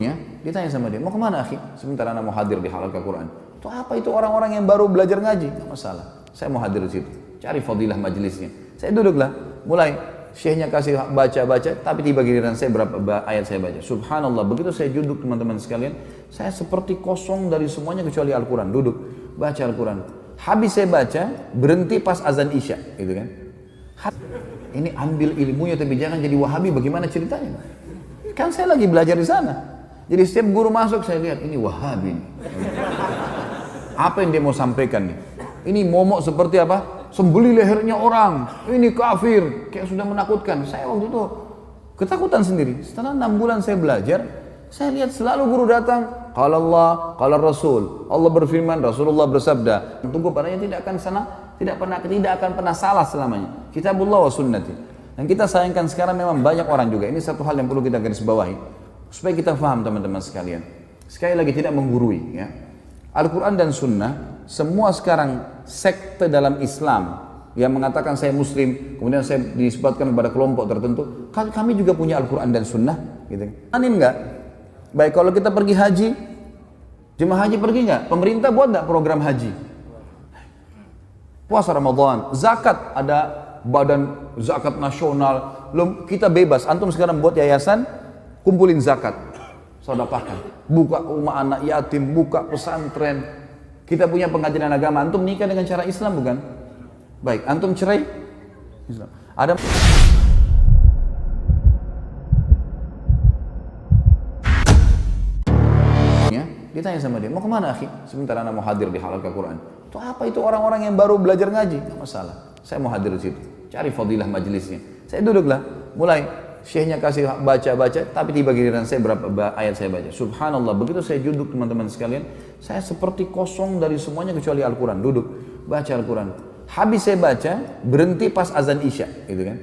Ya, ditanya sama dia, mau kemana akhi? Sebentar anak mau hadir di halaqah Quran. Itu apa itu orang-orang yang baru belajar ngaji? Tidak masalah, saya mau hadir di situ. Cari fadilah majelisnya. Saya duduklah, mulai syekhnya kasih baca-baca, tapi tiba giliran saya berapa ayat saya baca. Subhanallah, begitu saya duduk teman-teman sekalian, saya seperti kosong dari semuanya kecuali Al-Quran. Duduk, baca Al-Quran. Habis saya baca, berhenti pas azan Isya, gitu kan? Ini ambil ilmunya tapi jangan jadi Wahabi. Bagaimana ceritanya? Kan saya lagi belajar di sana. Jadi setiap guru masuk saya lihat ini Wahabi. Apa yang dia mau sampaikan nih? Ini momok seperti apa? Sembeli lehernya orang. Ini kafir. Kayak sudah menakutkan. Saya waktu itu ketakutan sendiri. Setelah 6 bulan saya belajar, saya lihat selalu guru datang. Qala Allah, qala Rasul. Allah berfirman, Rasulullah bersabda. Tunggu padanya tidak akan pernah salah selamanya. Kitabullah wa sunnati. Dan kita sayangkan sekarang memang banyak orang juga. Ini satu hal yang perlu kita garis bawahi. Supaya kita faham teman-teman sekalian. Sekali lagi tidak menggurui ya. Al-Quran dan Sunnah, semua sekarang sekte dalam Islam yang mengatakan saya Muslim, kemudian saya disebutkan kepada kelompok tertentu, kami juga punya Al-Quran dan Sunnah. Gitu. Anin enggak? Baik, kalau kita pergi haji, jemaah haji pergi enggak? Pemerintah buat enggak program haji? Puasa Ramadan, zakat, ada badan zakat nasional, kita bebas. Antum sekarang buat yayasan, kumpulin zakat, sedekahkan, buka rumah anak yatim, buka pesantren. Kita punya pengajian agama. Antum nikah dengan cara Islam bukan? Baik, antum cerai Islam. Ada ya, ditanya sama dia, mau kemana akhi? Sebentar anak mau hadir di halaqah Quran. Itu apa itu orang-orang yang baru belajar ngaji? Tidak masalah, saya mau hadir di situ. Cari fadilah majelisnya. Saya duduklah, mulai syekhnya kasih baca-baca, tapi tiba giliran saya berapa ayat saya baca. Subhanallah, begitu saya duduk teman-teman sekalian, saya seperti kosong dari semuanya kecuali Al-Quran. Duduk, baca Al-Quran. Habis saya baca, berhenti pas azan Isya, gitu kan?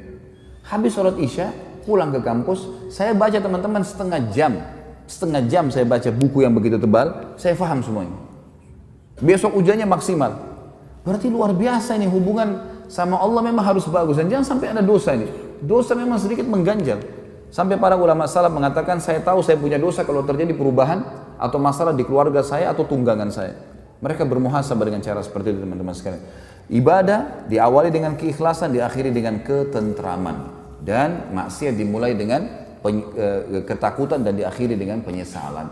Habis sholat Isya, pulang ke kampus, saya baca teman-teman setengah jam saya baca buku yang begitu tebal, saya faham semuanya. Besok ujiannya maksimal. Berarti luar biasa ini hubungan sama Allah memang harus bagus dan jangan sampai ada dosa ini. Dosa memang sedikit mengganjal. Sampai para ulama salaf mengatakan, saya tahu saya punya dosa kalau terjadi perubahan atau masalah di keluarga saya atau tunggangan saya. Mereka bermuhasabah dengan cara seperti itu teman-teman sekalian. Ibadah diawali dengan keikhlasan, diakhiri dengan ketentraman. Dan maksiat dimulai dengan ketakutan dan diakhiri dengan penyesalan.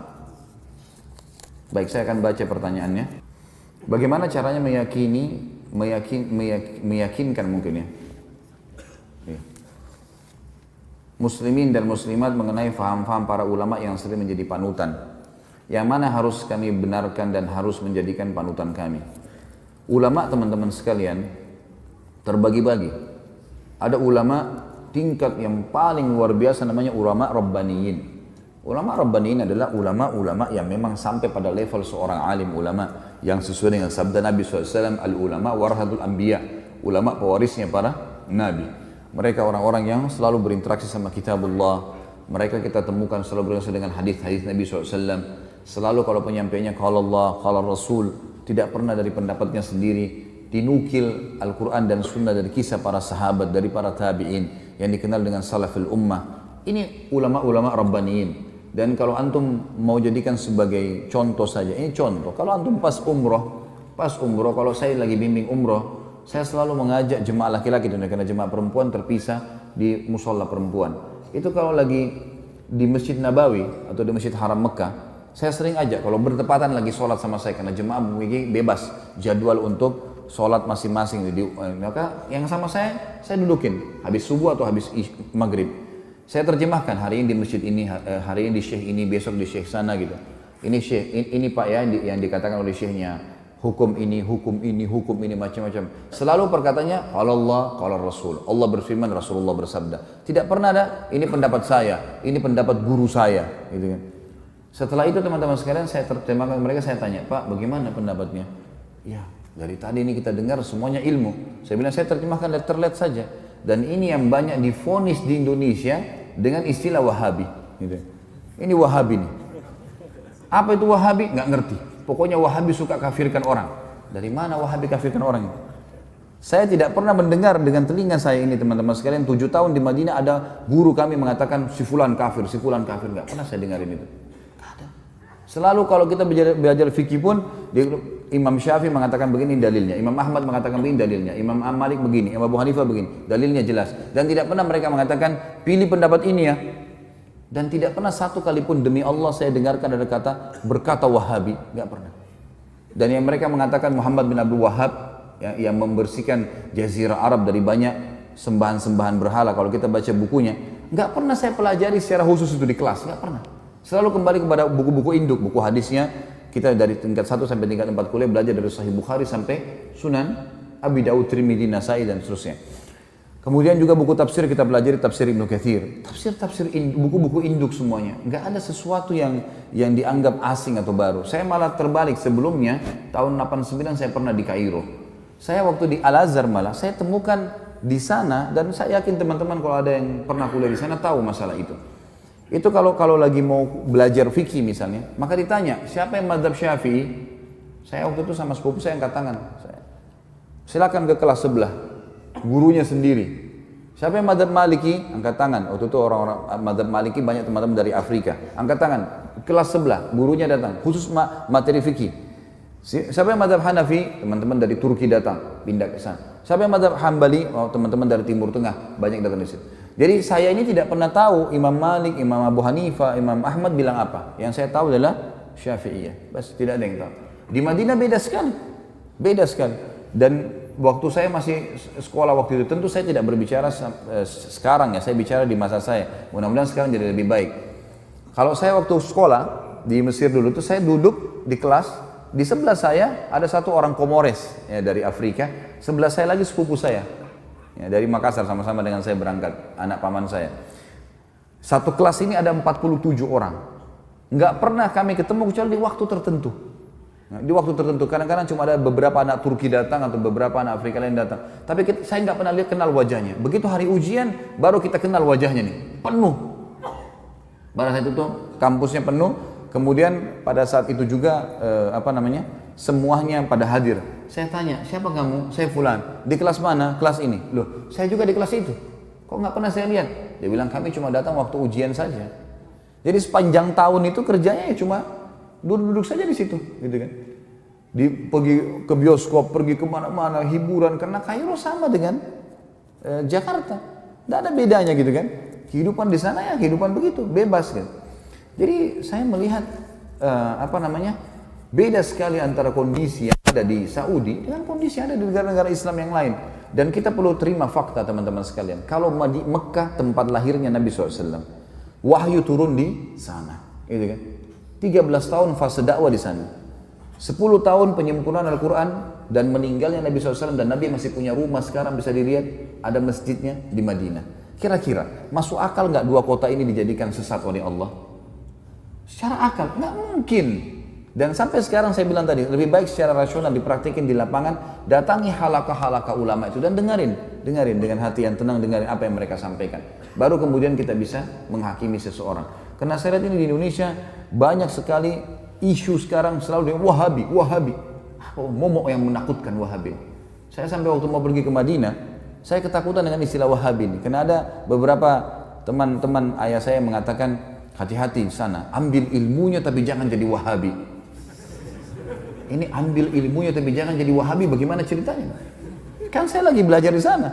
Baik, saya akan baca pertanyaannya. Bagaimana caranya meyakinkan mungkin ya? Muslimin dan muslimat mengenai faham-faham para ulama yang sering menjadi panutan. Yang mana harus kami benarkan dan harus menjadikan panutan kami. Ulama teman-teman sekalian terbagi-bagi. Ada ulama tingkat yang paling luar biasa namanya ulama Rabbaniyin. Ulama Rabbaniyin adalah ulama-ulama yang memang sampai pada level seorang alim ulama yang sesuai dengan sabda Nabi SAW, al-ulama warahatul anbiya, ulama pewarisnya para nabi. Mereka orang-orang yang selalu berinteraksi sama kitabullah. Mereka kita temukan selalu berinteraksi dengan hadis-hadis Nabi SAW. Selalu kalau penyampainya qala Allah, qala Rasul, tidak pernah dari pendapatnya sendiri. Dinukil Al-Quran dan Sunnah dari kisah para sahabat, dari para tabi'in yang dikenal dengan salafil ummah. Ini ulama-ulama Rabbaniyin. Dan kalau antum mau jadikan sebagai contoh saja, ini contoh. Kalau antum pas umroh, kalau saya lagi bimbing umroh, saya selalu mengajak jemaah laki-laki dan karena jemaah perempuan terpisah di musola perempuan. Itu kalau lagi di Masjid Nabawi atau di Masjid Haram Mekah, saya sering ajak kalau bertepatan lagi sholat sama saya karena jemaah memiliki bebas jadwal untuk sholat masing-masing. Maka yang sama saya dudukin habis subuh atau habis maghrib. Saya terjemahkan hari ini di masjid ini, hari ini di syekh ini, besok di syekh sana gitu. Ini syekh, ini pak ya yang dikatakan oleh syekhnya. Hukum ini macam-macam. Selalu perkataannya qala Allah, qala Rasul. Allah berfirman, Rasulullah bersabda. Tidak pernah ada ini pendapat saya, ini pendapat guru saya, gitu kan. Setelah itu teman-teman sekalian saya terjemahkan mereka, saya tanya, "Pak, bagaimana pendapatnya?" Ya, dari tadi ini kita dengar semuanya ilmu. Saya bilang saya terjemahkan letterlet saja. Dan ini yang banyak divonis di Indonesia dengan istilah Wahabi, gitu. Ini Wahabi nih. Apa itu Wahabi? Nggak ngerti. Pokoknya Wahabi suka kafirkan orang. Dari mana Wahabi kafirkan orang itu? Saya tidak pernah mendengar dengan telinga saya ini teman-teman sekalian. 7 tahun di Madinah ada guru kami mengatakan si fulan kafir. Nggak pernah saya dengarin itu. Selalu kalau kita belajar fikih pun, Imam Syafi'i mengatakan begini dalilnya, Imam Ahmad mengatakan begini dalilnya, Imam Malik begini, Imam Abu Hanifah begini, dalilnya jelas. Dan tidak pernah mereka mengatakan pilih pendapat ini ya. Dan tidak pernah satu kali pun demi Allah saya dengarkan ada kata berkata Wahabi, nggak pernah. Dan yang mereka mengatakan Muhammad bin Abdul Wahhab ya, yang membersihkan Jazirah Arab dari banyak sembahan-sembahan berhala. Kalau kita baca bukunya, nggak pernah saya pelajari secara khusus itu di kelas, nggak pernah. Selalu kembali kepada buku-buku induk, buku hadisnya. Kita dari tingkat 1 sampai tingkat 4 kuliah belajar dari Sahih Bukhari sampai Sunan Abi Daud, Tirmidzi, Nasai dan seterusnya. Kemudian juga buku tafsir kita pelajari tafsir Ibnu Katsir, tafsir buku-buku induk semuanya. Nggak ada sesuatu yang dianggap asing atau baru. Saya malah terbalik, sebelumnya tahun 89 saya pernah di Kairo. Saya waktu di Al Azhar malah saya temukan di sana, dan saya yakin teman-teman kalau ada yang pernah kuliah di sana tahu masalah itu. Itu kalau lagi mau belajar fikih misalnya, maka ditanya siapa yang mazhab Syafi'i. Saya waktu itu sama sepupu saya angkat tangan. Silakan ke kelas sebelah, gurunya sendiri. Siapa yang mazhab Maliki? Angkat tangan. Waktu itu orang-orang mazhab Maliki banyak teman-teman dari Afrika. Angkat tangan. Kelas sebelah, gurunya datang, khusus materi fikih. Siapa yang mazhab Hanafi? Teman-teman dari Turki datang, pindah ke sana. Siapa yang mazhab Hambali? Oh, teman-teman dari Timur Tengah, banyak datang di situ. Jadi saya ini tidak pernah tahu Imam Malik, Imam Abu Hanifah, Imam Ahmad bilang apa. Yang saya tahu adalah Syafi'iyah. Bas, tidak ada yang tahu. Di Madinah beda sekali. Beda sekali. Dan waktu saya masih sekolah waktu itu, tentu saya tidak berbicara sekarang ya, saya bicara di masa saya. Mudah-mudahan sekarang jadi lebih baik. Kalau saya waktu sekolah di Mesir dulu tuh saya duduk di kelas, di sebelah saya ada satu orang Komores ya, dari Afrika, sebelah saya lagi sepupu saya. Ya, dari Makassar, sama-sama dengan saya berangkat, anak paman saya. Satu kelas ini ada 47 orang. Nggak pernah kami ketemu kecuali di waktu tertentu. Nah, di waktu tertentu, kadang-kadang cuma ada beberapa anak Turki datang atau beberapa anak Afrika lain datang. Tapi saya nggak pernah kenal wajahnya. Begitu hari ujian, baru kita kenal wajahnya nih, penuh. Pada saat itu kampusnya penuh. Kemudian pada saat itu juga semuanya pada hadir. Saya tanya, siapa kamu? Saya Fulan. Di kelas mana? Kelas ini. Loh, saya juga di kelas itu. Kok nggak pernah saya lihat? Dia bilang kami cuma datang waktu ujian saja. Jadi sepanjang tahun itu kerjanya ya cuma duduk-duduk saja di situ, gitu kan? Pergi ke bioskop, pergi kemana-mana, hiburan. Karena Kairo sama dengan Jakarta, tidak ada bedanya gitu kan? Kehidupan di sana ya kehidupan begitu, bebas kan? Jadi saya melihat beda sekali antara kondisi yang ada di Saudi dengan kondisi yang ada di negara-negara Islam yang lain. Dan kita perlu terima fakta teman-teman sekalian. Kalau di Mekah tempat lahirnya Nabi SAW, wahyu turun di sana, gitu kan? 13 tahun fase dakwah di sana, 10 tahun penyempurnaan Al-Quran dan meninggalnya Nabi SAW, dan Nabi masih punya rumah sekarang bisa dilihat, ada masjidnya di Madinah. Kira-kira masuk akal nggak dua kota ini dijadikan sesat oleh Allah? Secara akal nggak mungkin. Dan sampai sekarang saya bilang tadi, lebih baik secara rasional dipraktikin di lapangan, datangi halaqah-halaqah ulama itu dan dengerin dengan hati yang tenang, dengerin apa yang mereka sampaikan. Baru kemudian kita bisa menghakimi seseorang. Karena saya lihat ini di Indonesia banyak sekali isu sekarang selalu dengan Wahabi. Momok yang menakutkan Wahabi. Saya sampai waktu mau pergi ke Madinah, saya ketakutan dengan istilah Wahabi ini. Karena ada beberapa teman-teman ayah saya mengatakan, hati-hati di sana, ambil ilmunya tapi jangan jadi Wahabi. Ini ambil ilmunya tapi jangan jadi Wahabi, bagaimana ceritanya? Kan saya lagi belajar di sana.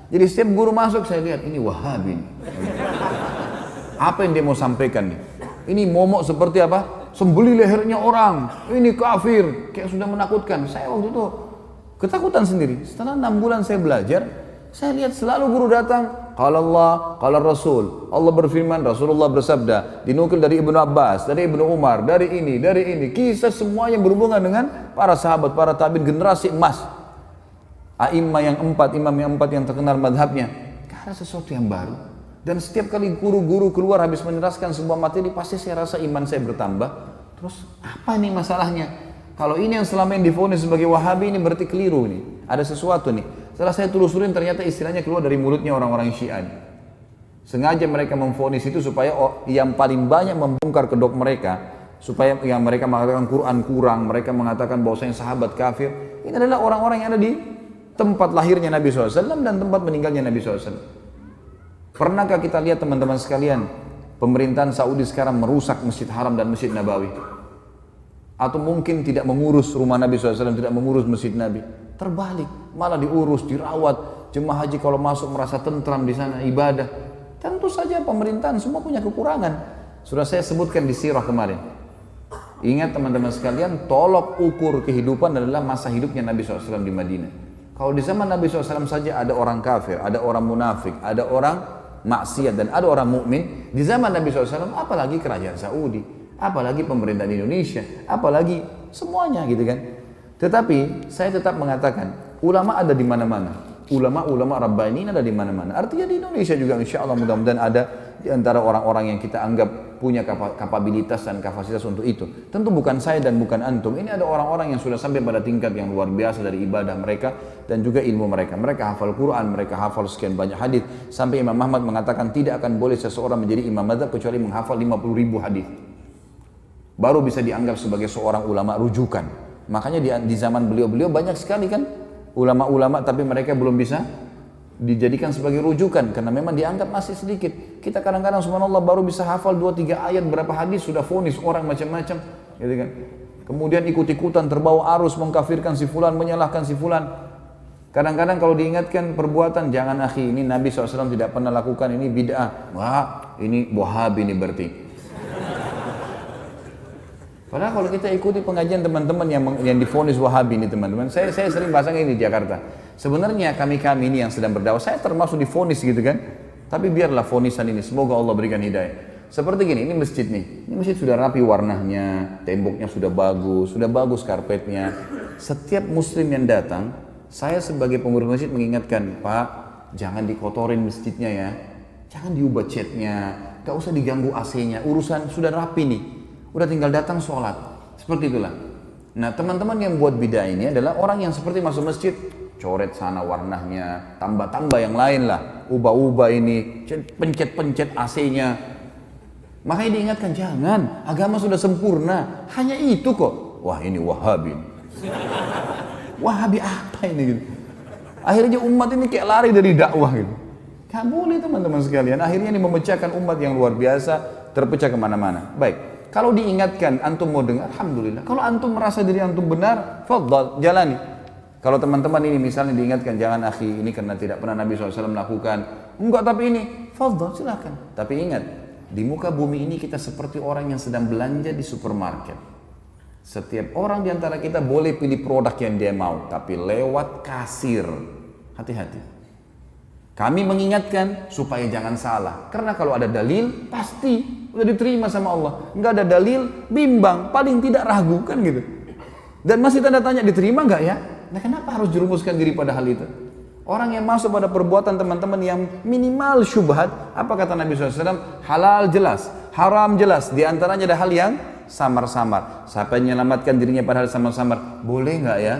Jadi setiap guru masuk saya lihat, ini Wahabi. Apa yang dia mau sampaikan nih? Ini momok seperti apa? Sembeli lehernya orang, ini kafir, kayak sudah menakutkan. Saya waktu itu ketakutan sendiri. Setelah 6 bulan saya belajar, saya lihat selalu guru datang, qala Allah, qala Rasul. Allah berfirman, Rasulullah bersabda, dinukil dari Ibnu Abbas, dari Ibnu Umar, dari ini. Kisah semua yang berhubungan dengan para sahabat, para tabi'in, generasi emas. Imam yang empat yang terkenal madhabnya. Gak ada sesuatu yang baru. Dan setiap kali guru-guru keluar habis meneraskan sebuah materi, pasti saya rasa iman saya bertambah. Terus apa nih masalahnya? Kalau ini yang selama ini divonis sebagai Wahabi, ini berarti keliru nih. Ada sesuatu nih. Setelah saya telusurin, ternyata istilahnya keluar dari mulutnya orang-orang Syiah. Sengaja mereka memvonis itu supaya yang paling banyak membongkar kedok mereka, supaya yang mereka mengatakan Quran kurang, mereka mengatakan bahwasanya sahabat kafir. Ini adalah orang-orang yang ada di tempat lahirnya Nabi SAW dan tempat meninggalnya Nabi SAW. Pernahkah kita lihat teman-teman sekalian, pemerintahan Saudi sekarang merusak Masjid Haram dan Masjid Nabawi? Atau mungkin tidak mengurus rumah Nabi SAW, tidak mengurus masjid Nabi. Terbalik, malah diurus, dirawat. Jemaah haji kalau masuk merasa tentram di sana, ibadah. Tentu saja pemerintahan semua punya kekurangan. Sudah saya sebutkan di sirah kemarin. Ingat teman-teman sekalian, tolok ukur kehidupan adalah masa hidupnya Nabi SAW di Madinah. Kalau di zaman Nabi SAW saja ada orang kafir, ada orang munafik, ada orang maksiat dan ada orang mukmin. Di zaman Nabi SAW, apalagi kerajaan Saudi, apalagi pemerintahan Indonesia, apalagi semuanya gitu kan. Tetapi saya tetap mengatakan, ulama ada di mana-mana. Ulama-ulama Rabbani ada di mana-mana. Artinya di Indonesia juga insya Allah mudah-mudahan ada di antara orang-orang yang kita anggap punya kapabilitas dan kapasitas untuk itu. Tentu bukan saya dan bukan antum. Ini ada orang-orang yang sudah sampai pada tingkat yang luar biasa dari ibadah mereka dan juga ilmu mereka. Mereka hafal Quran, mereka hafal sekian banyak hadis. Sampai Imam Ahmad mengatakan tidak akan boleh seseorang menjadi imam madzhab kecuali menghafal 50.000 hadis. Baru bisa dianggap sebagai seorang ulama rujukan. Makanya di zaman beliau-beliau banyak sekali kan ulama-ulama tapi mereka belum bisa dijadikan sebagai rujukan karena memang dianggap masih sedikit. Kita kadang-kadang subhanallah baru bisa hafal 2-3 ayat berapa hadis sudah vonis orang macam-macam gitu kan. Kemudian ikut-ikutan terbawa arus mengkafirkan si fulan, menyalahkan si fulan. Kadang-kadang kalau diingatkan perbuatan, jangan akhi, ini Nabi SAW tidak pernah lakukan, ini bid'ah. Wah, ini Wahabi ini berarti. Padahal kalau kita ikuti pengajian teman-teman yang divonis Wahabi ini teman-teman, saya sering bahasanya ini di Jakarta. Sebenarnya kami ini yang sedang berdakwah, saya termasuk divonis gitu kan. Tapi biarlah vonisan ini, semoga Allah berikan hidayah. Seperti gini, ini masjid nih. Ini masjid sudah rapi warnanya, temboknya sudah bagus karpetnya. Setiap muslim yang datang, saya sebagai pengurus masjid mengingatkan, Pak, jangan dikotorin masjidnya ya. Jangan diubah catnya, gak usah diganggu AC-nya, urusan sudah rapi nih. Udah tinggal datang sholat, seperti itulah. Nah teman-teman yang buat bidah ini adalah orang yang seperti masuk masjid, coret sana warnanya, tambah-tambah yang lain lah, ubah-ubah ini, pencet-pencet AC-nya. Makanya diingatkan, jangan, agama sudah sempurna, hanya itu kok. Wah ini Wahabi. Wahabi apa ini gitu. Akhirnya umat ini kayak lari dari dakwah gitu. Gak boleh teman-teman sekalian, akhirnya ini memecahkan umat yang luar biasa, terpecah kemana-mana. Baik. Kalau diingatkan, antum mau dengar, alhamdulillah. Kalau antum merasa diri antum benar, fadhal, jalani. Kalau teman-teman ini misalnya diingatkan, jangan akhi, ini karena tidak pernah Nabi SAW melakukan. Enggak, tapi ini, fadhal, silakan. Tapi ingat, di muka bumi ini kita seperti orang yang sedang belanja di supermarket. Setiap orang di antara kita boleh pilih produk yang dia mau, tapi lewat kasir. Hati-hati. Kami mengingatkan supaya jangan salah. Karena kalau ada dalil, pasti udah diterima sama Allah. Enggak ada dalil, bimbang, paling tidak ragu kan gitu. Dan masih tanda tanya, diterima enggak ya? Nah kenapa harus jerumuskan diri pada hal itu? Orang yang masuk pada perbuatan teman-teman yang minimal syubhat, apa kata Nabi SAW? Halal jelas, haram jelas. Di antaranya ada hal yang samar-samar. Siapa yang menyelamatkan dirinya pada hal samar-samar? Boleh enggak ya?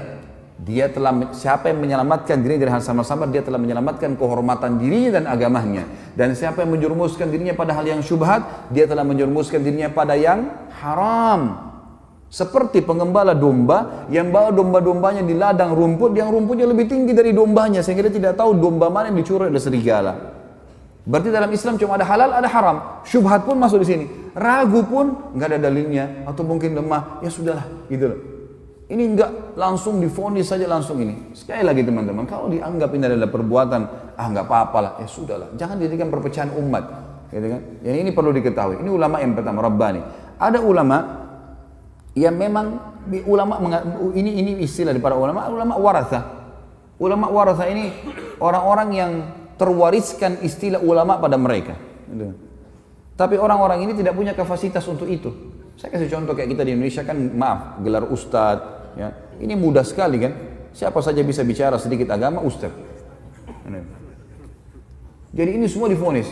Siapa yang menyelamatkan dirinya dari hal samar-samar, dia telah menyelamatkan kehormatan dirinya dan agamanya. Dan siapa yang menjerumuskan dirinya pada hal yang syubhat, dia telah menjerumuskan dirinya pada yang haram. Seperti pengembala domba yang bawa domba-dombanya di ladang rumput, yang rumputnya lebih tinggi dari dombanya, sehingga dia tidak tahu domba mana yang dicuri oleh serigala. Berarti dalam Islam cuma ada halal, ada haram. Syubhat pun masuk di sini. Ragu pun nggak ada dalilnya, atau mungkin lemah, ya sudahlah, gitu loh. Ini enggak langsung divonis saja langsung ini. Sekali lagi teman-teman, kalau dianggap ini adalah perbuatan, enggak apa-apa lah, ya sudahlah. Jangan dijadikan perpecahan umat, gitu kan? Yang ini perlu diketahui. Ini ulama yang pertama, Rabbani. Ada ulama yang memang ini istilah di para ulama waratha. Ulama waratha ini orang-orang yang terwariskan istilah ulama pada mereka. Gitu. Tapi orang-orang ini tidak punya kapasitas untuk itu. Saya kasih contoh kayak kita di Indonesia kan, maaf, gelar ustadz, ya. Ini mudah sekali kan, siapa saja bisa bicara sedikit agama, ustadz. Jadi ini semua divonis.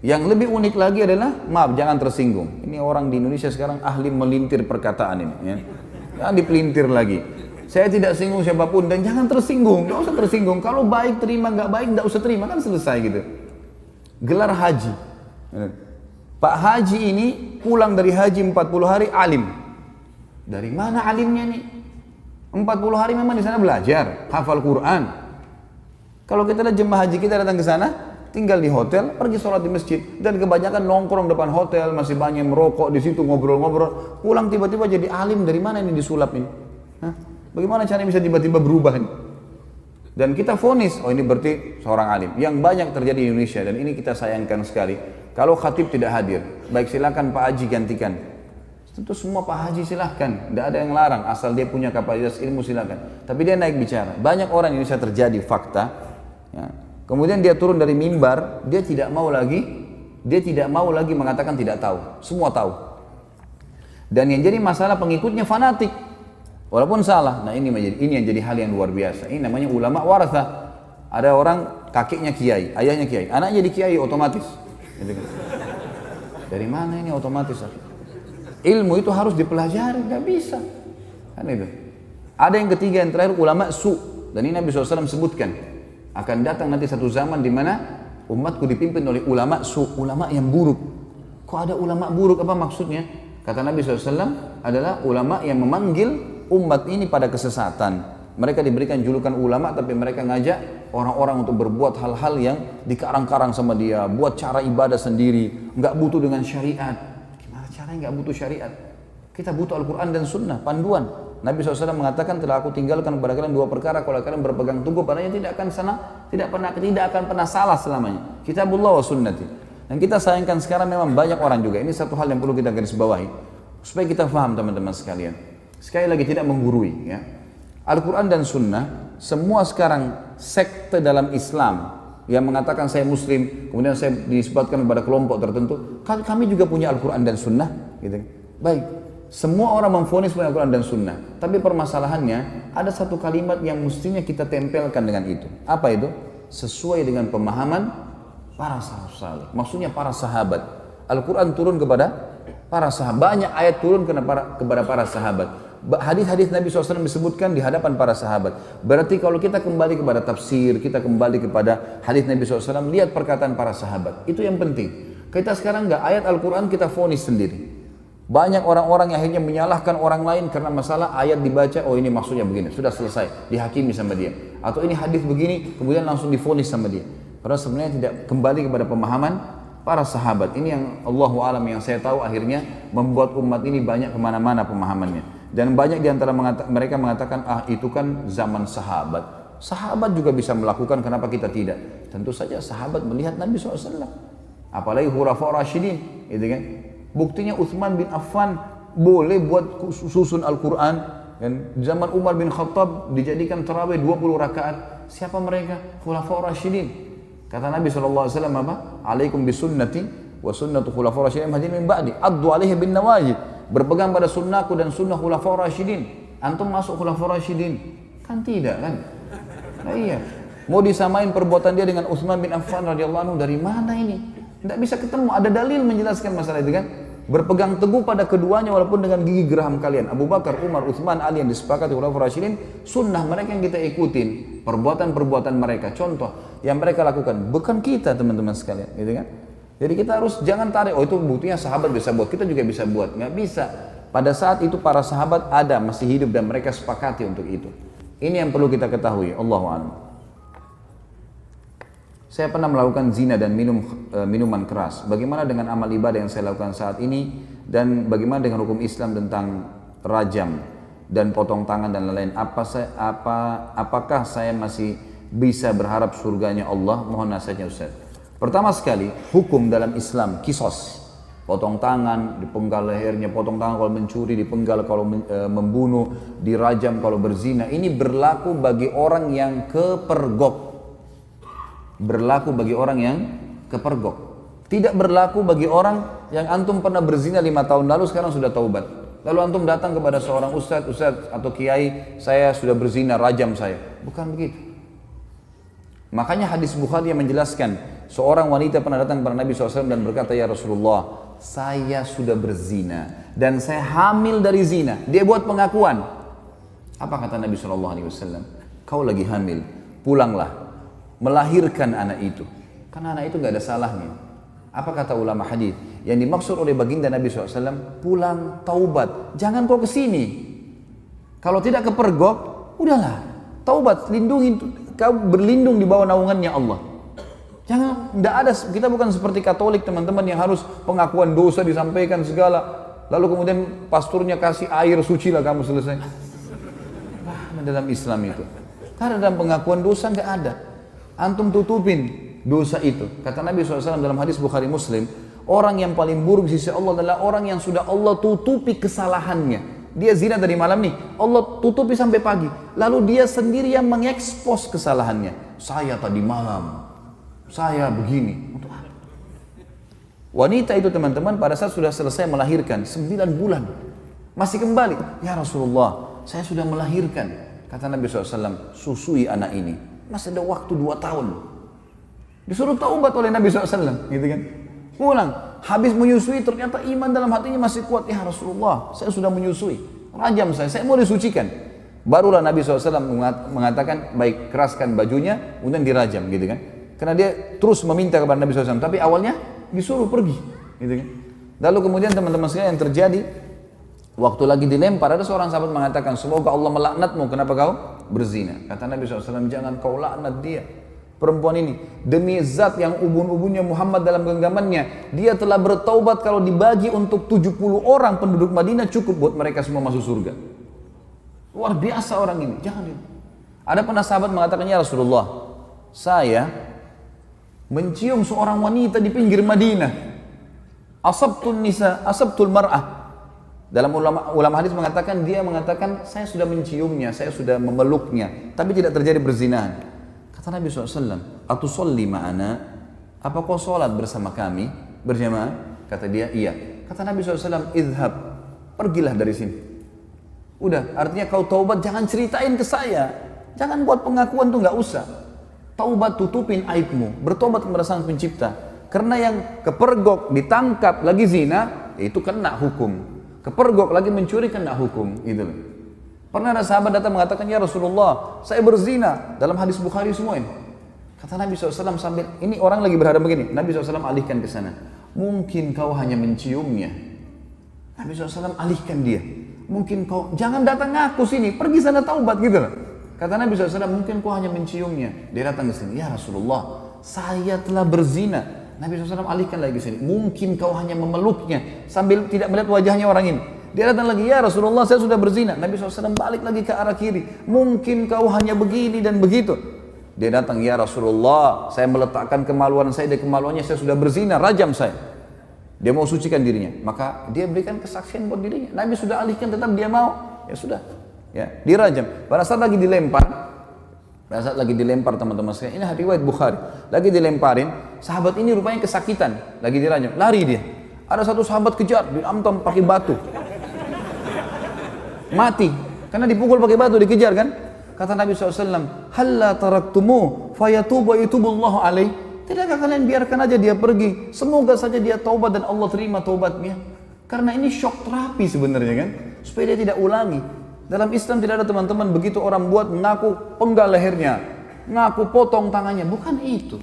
Yang lebih unik lagi adalah, maaf jangan tersinggung. Ini orang di Indonesia sekarang ahli melintir perkataan ini, ya. Jangan dipelintir lagi. Saya tidak singgung siapapun dan jangan tersinggung, nggak usah tersinggung. Kalau baik terima, nggak baik nggak usah terima, kan selesai gitu. Gelar haji. Pak Haji ini pulang dari haji 40 hari alim. Dari mana alimnya nih? 40 hari memang di sana belajar, hafal Quran. Kalau kita lihat jemaah haji kita datang ke sana, tinggal di hotel, pergi sholat di masjid, dan kebanyakan nongkrong depan hotel, masih banyak merokok di situ, ngobrol-ngobrol, pulang tiba-tiba jadi alim. Dari mana ini disulap ini? Hah? Bagaimana caranya bisa tiba-tiba berubah ini? Dan kita vonis, oh ini berarti seorang alim. Yang banyak terjadi di Indonesia, dan ini kita sayangkan sekali. Kalau khatib tidak hadir, baik silakan Pak Haji gantikan. Tentu semua Pak Haji silahkan, tidak ada yang larang, asal dia punya kapasitas ilmu silahkan. Tapi dia naik bicara. Banyak orang Indonesia terjadi fakta, ya. Kemudian dia turun dari mimbar, dia tidak mau lagi mengatakan tidak tahu, semua tahu. Dan yang jadi masalah pengikutnya fanatik, walaupun salah. Nah ini yang jadi hal yang luar biasa. Ini namanya ulama waratha. Ada orang kakeknya kiai, ayahnya kiai, anaknya jadi kiai otomatis. Gitu kan. Dari mana ini otomatis? Ilmu itu harus dipelajari, nggak bisa. Kan itu. Ada yang ketiga, yang terakhir ulama su. Dan ini Nabi SAW sebutkan. Akan datang nanti satu zaman di mana umatku dipimpin oleh ulama su, ulama yang buruk. Kok ada ulama buruk? Apa maksudnya? Kata Nabi SAW adalah ulama yang memanggil umat ini pada kesesatan. Mereka diberikan julukan ulama, tapi mereka ngajak orang-orang untuk berbuat hal-hal yang dikarang-karang sama dia, buat cara ibadah sendiri, nggak butuh dengan syariat. Gimana caranya nggak butuh syariat? Kita butuh Al-Quran dan Sunnah, panduan. Nabi SAW mengatakan, telah aku tinggalkan kepada kalian dua perkara, kalau kalian berpegang teguh padanya tidak akan pernah salah selamanya. Kitabullah wa sunnati. Dan kita sayangkan sekarang memang banyak orang juga. Ini satu hal yang perlu kita garis bawahi supaya kita faham teman-teman sekalian. Sekali lagi tidak menggurui, ya. Al-Quran dan Sunnah, semua sekarang sekte dalam Islam yang mengatakan saya Muslim, kemudian saya disebutkan kepada kelompok tertentu, kami juga punya Al-Quran dan Sunnah, gitu. Baik. Semua orang memvonis punya Al-Quran dan Sunnah. Tapi permasalahannya, ada satu kalimat yang mestinya kita tempelkan dengan itu. Apa itu? Sesuai dengan pemahaman para salaf saleh. Maksudnya para sahabat. Al-Quran turun kepada para sahabat. Banyak ayat turun kepada para sahabat. Hadis-hadis Nabi SAW disebutkan di hadapan para sahabat. Berarti kalau kita kembali kepada tafsir, kita kembali kepada hadis Nabi SAW, lihat perkataan para sahabat. Itu yang penting. Kita sekarang nggak ayat Al-Quran kita vonis sendiri. Banyak orang-orang yang akhirnya menyalahkan orang lain karena masalah ayat dibaca, oh ini maksudnya begini, sudah selesai, dihakimi sama dia. Atau ini hadis begini, kemudian langsung divonis sama dia. Padahal sebenarnya tidak kembali kepada pemahaman para sahabat. Ini yang Allahu alam, yang saya tahu akhirnya membuat umat ini banyak kemana-mana pemahamannya. Dan banyak diantara mereka mengatakan, itu kan zaman sahabat. Sahabat juga bisa melakukan, kenapa kita tidak? Tentu saja sahabat melihat Nabi SAW. Apalagi Khulafaur Rasyidin, gitu kan? Buktinya Utsman bin Affan boleh buat susun Al-Quran. Dan zaman Umar bin Khattab dijadikan tarawih 20 rakaat. Siapa mereka? Khulafaur Rasyidin. Kata Nabi SAW apa? Alaikum bisunnati wa sunnatu khulafaur rasyidin mahdiyyin min ba'di. Addu alaihi bin nawajid. Berpegang pada sunnahku dan sunnah khulafaur rasyidin. Antum masuk khulafaur rasyidin? Kan tidak kan? Nah iya. Mau disamain perbuatan dia dengan Utsman bin Affan radhiyallahu anhu, dari mana ini? Tidak bisa ketemu, ada dalil menjelaskan masalah itu kan. Berpegang teguh pada keduanya walaupun dengan gigi geraham kalian. Abu Bakar, Umar, Utsman, Ali yang disepakati Khulafaur Rasyidin, sunnah mereka yang kita ikutin, perbuatan-perbuatan mereka, contoh yang mereka lakukan, bukan kita teman-teman sekalian, gitu kan? Jadi kita harus jangan tarik, oh itu buktinya sahabat bisa buat, kita juga bisa buat, nggak bisa. Pada saat itu para sahabat ada, masih hidup dan mereka sepakati untuk itu. Ini yang perlu kita ketahui, Allahu a'lam. Saya pernah melakukan zina dan minuman keras. Bagaimana dengan amal ibadah yang saya lakukan saat ini? Dan bagaimana dengan hukum Islam tentang rajam dan potong tangan dan lain-lain? Apakah saya masih bisa berharap surganya Allah? Mohon nasihatnya Ustaz. Pertama sekali, hukum dalam Islam, kisos. Potong tangan, dipenggal lehernya, potong tangan kalau mencuri, dipenggal kalau membunuh, dirajam kalau berzina. Ini berlaku bagi orang yang kepergok. Berlaku bagi orang yang kepergok. Tidak berlaku bagi orang yang antum pernah berzina 5 tahun lalu sekarang sudah taubat. Lalu antum datang kepada seorang ustaz atau kiai, saya sudah berzina, rajam saya. Bukan begitu. Makanya hadis Bukhari yang menjelaskan, seorang wanita pernah datang kepada Nabi SAW dan berkata, ya Rasulullah, saya sudah berzina dan saya hamil dari zina. Dia buat pengakuan. Apa kata Nabi SAW? Kau lagi hamil, pulanglah. Melahirkan anak itu, karena anak itu nggak ada salahnya. Apa kata ulama hadis? Yang dimaksud oleh baginda Nabi SAW, pulang taubat, jangan kau kesini. Kalau tidak kepergok, udahlah, taubat, lindungi, kau berlindung di bawah naungannya Allah. Jangan, tidak ada, kita bukan seperti Katolik teman-teman yang harus pengakuan dosa disampaikan segala. Lalu kemudian pasturnya kasih air suci lah kamu selesai. Nah, dalam Islam itu. Karena dalam pengakuan dosa nggak ada. Antum tutupin dosa itu. Kata Nabi SAW dalam hadis Bukhari Muslim, orang yang paling buruk di sisi Allah adalah orang yang sudah Allah tutupi kesalahannya. Dia zina tadi malam nih, Allah tutupi sampai pagi. Lalu dia sendiri yang mengekspos kesalahannya. Saya tadi malam, saya begini. Untuk apa? Wanita itu teman-teman pada saat sudah selesai melahirkan 9 bulan. Masih kembali, ya Rasulullah, saya sudah melahirkan. Kata Nabi SAW, susui anak ini. Masih ada waktu 2 tahun. Disuruh taubat oleh Nabi SAW, gitu kan. Pulang, habis menyusui ternyata iman dalam hatinya masih kuat. Ya Rasulullah, saya sudah menyusui, rajam saya mau disucikan. Barulah Nabi SAW mengatakan, baik, keraskan bajunya, kemudian dirajam, gitu kan. Karena dia terus meminta kepada Nabi SAW, tapi awalnya disuruh pergi, gitu kan. Lalu kemudian teman-teman sekalian yang terjadi, waktu lagi dilempar, ada seorang sahabat mengatakan, semoga Allah melaknatmu, kenapa kau berzina? Kata Nabi SAW, jangan kau laknat dia. Perempuan ini, demi zat yang ubun-ubunnya Muhammad dalam genggamannya, dia telah bertaubat kalau dibagi untuk 70 orang penduduk Madinah cukup buat mereka semua masuk surga. Luar biasa orang ini, jangan itu. Ada pernah sahabat mengatakan, ya Rasulullah, saya mencium seorang wanita di pinggir Madinah. Asabtul mar'ah. Dalam ulama hadis mengatakan, dia mengatakan, saya sudah menciumnya, saya sudah memeluknya, tapi tidak terjadi perzinahan. Kata Nabi SAW, atusolli ma'ana, apa kau sholat bersama kami berjamaah? Kata dia, iya. Kata Nabi SAW, idhab, pergilah dari sini. Udah, artinya kau taubat jangan ceritain ke saya, jangan buat pengakuan tuh nggak usah. Taubat tutupin aibmu, bertobat kepada Sang Pencipta. Karena yang kepergok ditangkap lagi zina, itu kena hukum. Kepergok lagi mencuri kena hukum, gitu loh. Pernah ada sahabat datang mengatakan, ya Rasulullah, saya berzina. Dalam hadis Bukhari semua ini. Kata Nabi SAW sambil, ini orang lagi berhadap begini. Nabi SAW alihkan ke sana. Mungkin kau hanya menciumnya. Nabi SAW alihkan dia. Mungkin kau, jangan datang ngaku sini, pergi sana taubat gitu loh. Kata Nabi SAW, mungkin kau hanya menciumnya. Dia datang ke sini, ya Rasulullah, saya telah berzina. Nabi SAW alihkan lagi ke sini. Mungkin kau hanya memeluknya sambil tidak melihat wajahnya orang ini. Dia datang lagi, ya Rasulullah, saya sudah berzina. Nabi SAW balik lagi ke arah kiri. Mungkin kau hanya begini dan begitu. Dia datang, ya Rasulullah, saya meletakkan kemaluan saya dan kemaluannya, saya sudah berzina, rajam saya. Dia mau sucikan dirinya. Maka dia berikan kesaksian buat dirinya. Nabi sudah alihkan, tetap dia mau. Ya sudah, ya dirajam. Pada saat lagi dilempar, teman-teman sekalian, ini riwayat Bukhari. Lagi dilemparin, sahabat ini rupanya kesakitan, lagi dirajam, lari dia. Ada satu sahabat kejar, diamtam pakai batu. Mati, karena dipukul pakai batu, dikejar kan. Kata Nabi SAW, halla taraktumu fayatubu yatubullahu alaih. Tidakkah kalian biarkan aja dia pergi, semoga saja dia taubat dan Allah terima taubatnya. Karena ini shock terapi sebenarnya kan, supaya dia tidak ulangi. Dalam Islam tidak ada teman-teman, begitu orang buat ngaku penggal lehernya, ngaku potong tangannya, bukan itu.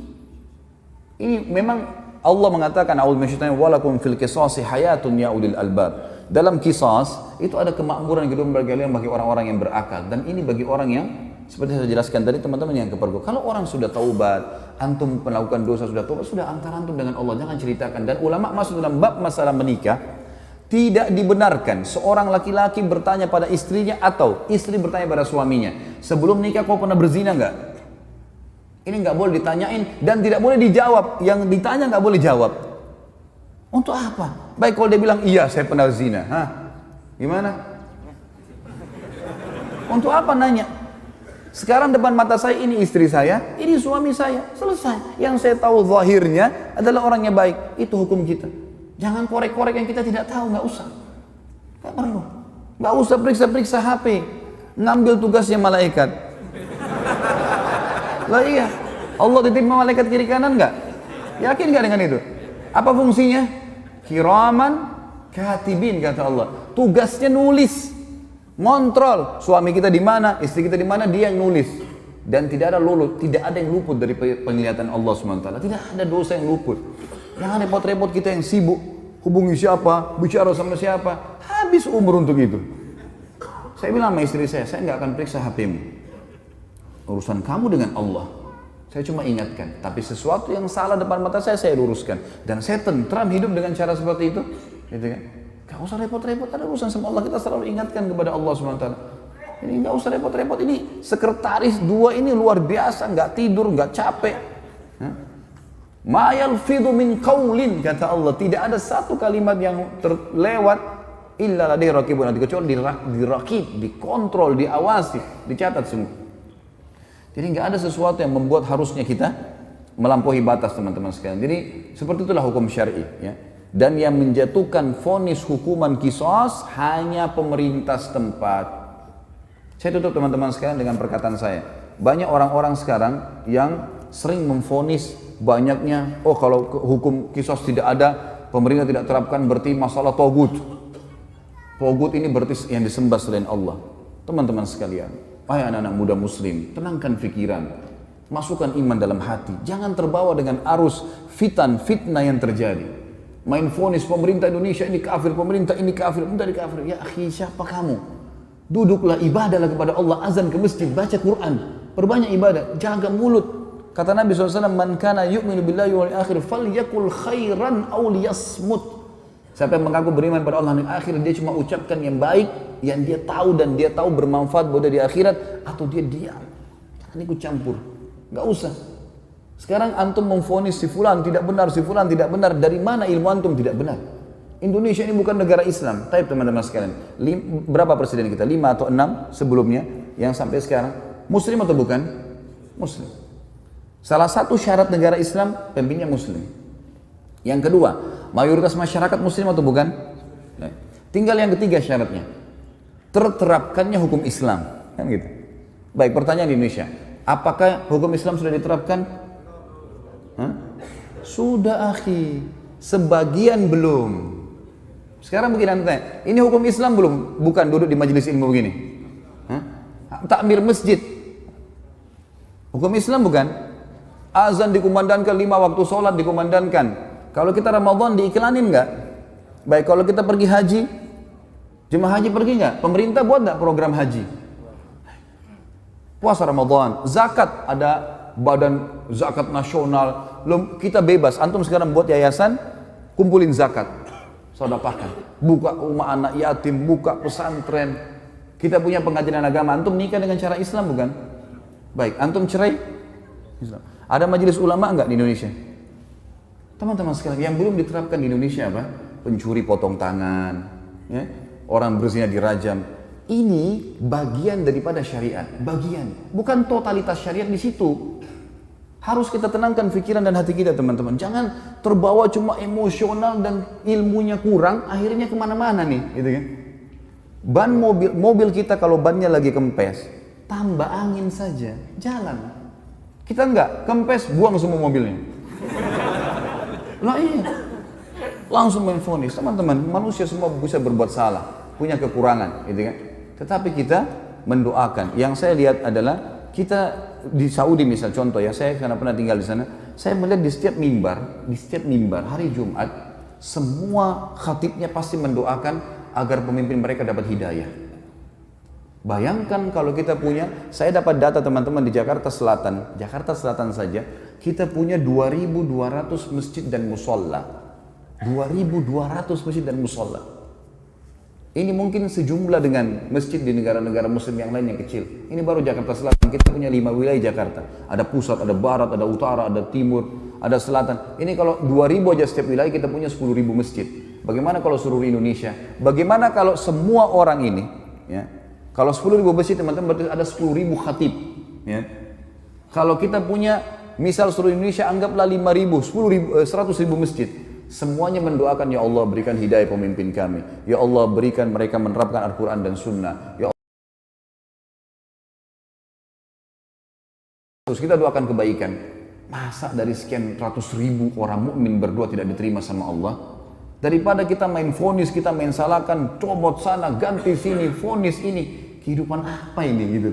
Ini memang Allah mengatakan, a'udzu minasyaitonir rajim, walakum fil qisasi hayatun ya ulil albab. Dalam kisas itu ada kemakmuran hidup bagi orang-orang yang berakal, dan ini bagi orang yang seperti saya jelaskan tadi teman-teman yang kepergok. Kalau orang sudah taubat, antum melakukan dosa sudah taubat, sudah antara antum dengan Allah, jangan ceritakan. Dan ulama masuk dalam bab masalah menikah, tidak dibenarkan seorang laki-laki bertanya pada istrinya atau istri bertanya pada suaminya, sebelum nikah kau pernah berzina enggak? Ini enggak boleh ditanyain dan tidak boleh dijawab. Yang ditanya enggak boleh jawab. Untuk apa? Baik kalau dia bilang, iya saya pernah zina. Hah? Gimana? Untuk apa nanya? Sekarang depan mata saya, ini istri saya, ini suami saya. Selesai. Yang saya tahu zahirnya adalah orangnya baik. Itu hukum kita. Jangan korek-korek yang kita tidak tahu, nggak usah. Nggak perlu. Nggak usah periksa-periksa HP. Ngambil tugasnya malaikat. Lah iya. Allah titip malaikat kiri kanan nggak? Yakin nggak dengan itu? Apa fungsinya? Kiraman katibin, kata Allah. Tugasnya nulis, ngontrol suami kita di mana, istri kita di mana, dia yang nulis. Dan tidak ada yang luput dari penglihatan Allah SWT. Tidak ada dosa yang luput. Jangan repot-repot kita yang sibuk hubungi siapa, bicara sama siapa, habis umur untuk itu. Saya bilang sama istri saya nggak akan periksa HP-mu. Urusan kamu dengan Allah. Saya cuma ingatkan, tapi sesuatu yang salah depan mata saya luruskan. Dan saya tentram hidup dengan cara seperti itu. Gitu kan? Gak usah repot-repot, ada urusan sama Allah, kita selalu ingatkan kepada Allah SWT. Ini gak usah repot-repot, ini sekretaris dua ini luar biasa, gak tidur, gak capek. Ma yalfidhu min qaulin, kata Allah, tidak ada satu kalimat yang terlewat illa ladaihi raqibun atid, kecuali dirakib, dikontrol, diawasi, dicatat semua. Jadi nggak ada sesuatu yang membuat harusnya kita melampaui batas, teman-teman sekalian. Jadi seperti itulah hukum syar'i, ya. Dan yang menjatuhkan vonis hukuman qisas hanya pemerintah setempat. Saya tutup teman-teman sekalian dengan perkataan saya. Banyak orang-orang sekarang yang sering memvonis banyaknya, oh kalau hukum qisas tidak ada, pemerintah tidak terapkan, berarti masalah togut. Togut ini berarti yang disembah selain Allah. Teman-teman sekalian, wahai anak-anak muda muslim, tenangkan pikiran, masukkan iman dalam hati, jangan terbawa dengan arus fitnah yang terjadi. Main vonis pemerintah Indonesia ini kafir, pemerintah ini kafir, pemerintah ini kafir. Ya akhi, siapa kamu? Duduklah, ibadahlah kepada Allah, azan ke masjid, baca Quran, perbanyak ibadah, jaga mulut. Kata Nabi SAW, man kana yu'minu billahi wal akhir falyakul khairan aw liyasmut. Siapa yang mengaku beriman pada Allah dan akhir, dia cuma ucapkan yang baik, yang dia tahu dan dia tahu bermanfaat buat dia di akhirat, atau dia diam. Jangan ikut campur, nggak usah. Sekarang antum memvonis si fulan tidak benar, si fulan tidak benar. Dari mana ilmu antum tidak benar? Indonesia ini bukan negara Islam. Tapi teman-teman sekalian, berapa presiden kita? 5 atau 6 sebelumnya yang sampai sekarang Muslim atau bukan? Muslim. Salah satu syarat negara Islam pemimpinnya Muslim. Yang kedua, mayoritas masyarakat Muslim atau bukan? Nah, tinggal yang ketiga syaratnya, terterapkannya hukum Islam, kan gitu. Baik, pertanyaan di Indonesia, apakah hukum Islam sudah diterapkan? Hah? Sudah akhi, sebagian belum. Sekarang begini nanti, ini hukum Islam belum? Bukan duduk di majelis ilmu begini. Hah? Takmir masjid, hukum Islam bukan? Azan dikumandangkan, 5 waktu sholat dikumandangkan. Kalau kita Ramadan diiklanin nggak? Baik, kalau kita pergi haji, jemaah haji pergi nggak? Pemerintah buat nggak program haji? Puasa Ramadan, zakat, ada badan zakat nasional, kita bebas. Antum sekarang buat yayasan, kumpulin zakat, sedekahkan, buka rumah anak yatim, buka pesantren. Kita punya pengajian agama, antum nikah dengan cara Islam bukan? Baik, antum cerai Islam. Ada majelis ulama enggak di Indonesia? Teman-teman sekalian, yang belum diterapkan di Indonesia apa? Pencuri potong tangan, ya? Orang berzina dirajam. Ini bagian daripada syariat, bagian, bukan totalitas syariat di situ. Harus kita tenangkan pikiran dan hati kita, teman-teman. Jangan terbawa cuma emosional dan ilmunya kurang, akhirnya kemana-mana nih, gitu kan? Ban mobil kita kalau bannya lagi kempes, tambah angin saja, jalan. Kita enggak, kempes, buang semua mobilnya. Lah iya, langsung main vonis. Teman-teman, manusia semua bisa berbuat salah, punya kekurangan, gitu kan? Tetapi kita mendoakan. Yang saya lihat adalah kita di Saudi misal contoh ya, saya karena pernah tinggal di sana, saya melihat di setiap mimbar hari Jumat, semua khatibnya pasti mendoakan agar pemimpin mereka dapat hidayah. Bayangkan kalau kita punya, saya dapat data teman-teman di Jakarta Selatan saja, kita punya 2.200 masjid dan musola. 2.200 masjid dan musola. Ini mungkin sejumlah dengan masjid di negara-negara muslim yang lain yang kecil. Ini baru Jakarta Selatan, kita punya 5 wilayah Jakarta. Ada pusat, ada barat, ada utara, ada timur, ada selatan. Ini kalau 2.000 aja setiap wilayah kita punya 10.000 masjid. Bagaimana kalau seluruh Indonesia? Bagaimana kalau semua orang ini, ya, kalau 10.000 masjid teman-teman berarti ada 10.000 khatib. Ya. Kalau kita punya misal seluruh Indonesia anggaplah 5.000, 100.000 masjid. Semuanya mendoakan, ya Allah berikan hidayah pemimpin kami, ya Allah berikan mereka menerapkan Al-Quran dan Sunnah, ya Allah. Terus kita doakan kebaikan. Masa dari sekian ratus ribu orang mukmin berdoa tidak diterima sama Allah? Daripada kita main vonis, kita main salahkan, comot sana, ganti sini, vonis ini, kehidupan apa ini gitu?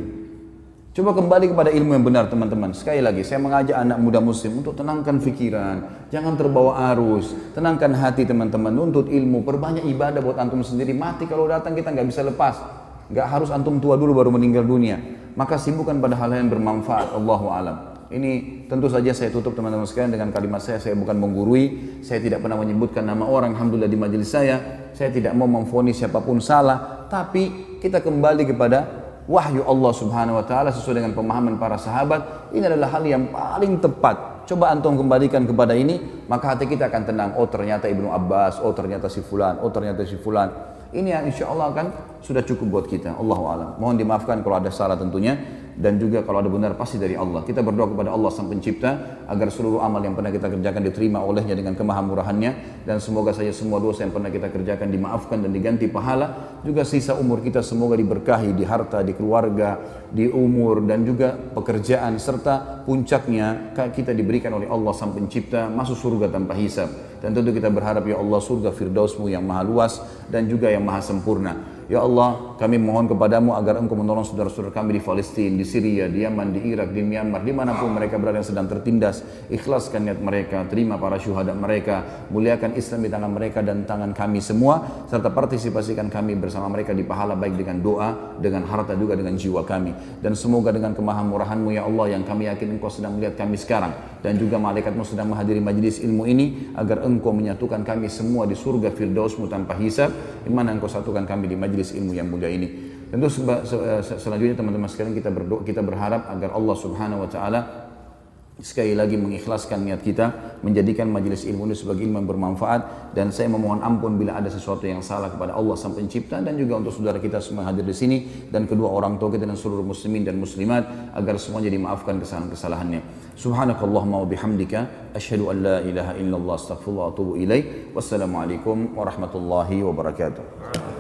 Coba kembali kepada ilmu yang benar teman-teman. Sekali lagi saya mengajak anak muda muslim untuk tenangkan fikiran, jangan terbawa arus, tenangkan hati teman-teman, nuntut ilmu, perbanyak ibadah buat antum sendiri. Mati kalau datang kita nggak bisa lepas, nggak harus antum tua dulu baru meninggal dunia. Maka sibukkan pada hal yang bermanfaat. Allahu alam. Ini tentu saja saya tutup teman-teman sekalian dengan kalimat saya bukan menggurui, saya tidak pernah menyebutkan nama orang, alhamdulillah di majelis saya tidak mau memvonis siapapun salah, tapi kita kembali kepada wahyu Allah subhanahu wa ta'ala sesuai dengan pemahaman para sahabat. Ini adalah hal yang paling tepat. Coba antum kembalikan kepada ini, maka hati kita akan tenang. Oh ternyata Ibnu Abbas, oh ternyata si fulan, oh ternyata si fulan. Ini yang insya Allah akan sudah cukup buat kita. Allahu a'lam. Mohon dimaafkan kalau ada salah tentunya. Dan juga kalau ada benar pasti dari Allah. Kita berdoa kepada Allah Sang Pencipta agar seluruh amal yang pernah kita kerjakan diterima olehnya dengan kemahamurahannya, dan semoga saja semua dosa yang pernah kita kerjakan dimaafkan dan diganti pahala. Juga sisa umur kita semoga diberkahi di harta, di keluarga, di umur, dan juga pekerjaan, serta puncaknya kita diberikan oleh Allah Sang Pencipta masuk surga tanpa hisab. Dan tentu kita berharap ya Allah surga Firdaus-Mu yang maha luas dan juga yang maha sempurna. Ya Allah, kami mohon kepadamu agar Engkau menolong saudara-saudara kami di Palestina, di Syria, di Yaman, di Irak, di Myanmar, dimanapun mereka berada yang sedang tertindas. Ikhlaskan niat mereka, terima para syuhada mereka, muliakan Islam di tangan mereka dan tangan kami semua, serta partisipasikan kami bersama mereka di pahala baik dengan doa, dengan harta, juga dengan jiwa kami. Dan semoga dengan kemahamurahan-Mu ya Allah, yang kami yakin Engkau sedang melihat kami sekarang, dan juga malaikat-Mu sedang menghadiri majlis ilmu ini, agar Engkau menyatukan kami semua di surga Firdaus-Mu tanpa hisab, di mana Engkau satukan kami di majlis ilmu yang mulia ini. Tentu selanjutnya teman-teman sekalian kita berharap agar Allah Subhanahu wa taala sekali lagi mengikhlaskan niat kita, menjadikan majelis ilmu ini sebagai ilmu yang bermanfaat. Dan saya memohon ampun bila ada sesuatu yang salah kepada Allah Sang Pencipta, dan juga untuk saudara kita semua hadir di sini, dan kedua orang tua kita dan seluruh muslimin dan muslimat, agar semuanya dimaafkan kesalahan-kesalahannya. Subhanakallahumma wa bihamdika asyhadu an la ilaha illallah astaghfirullah wa atubu ilaik. Wassalamualaikum warahmatullahi wabarakatuh.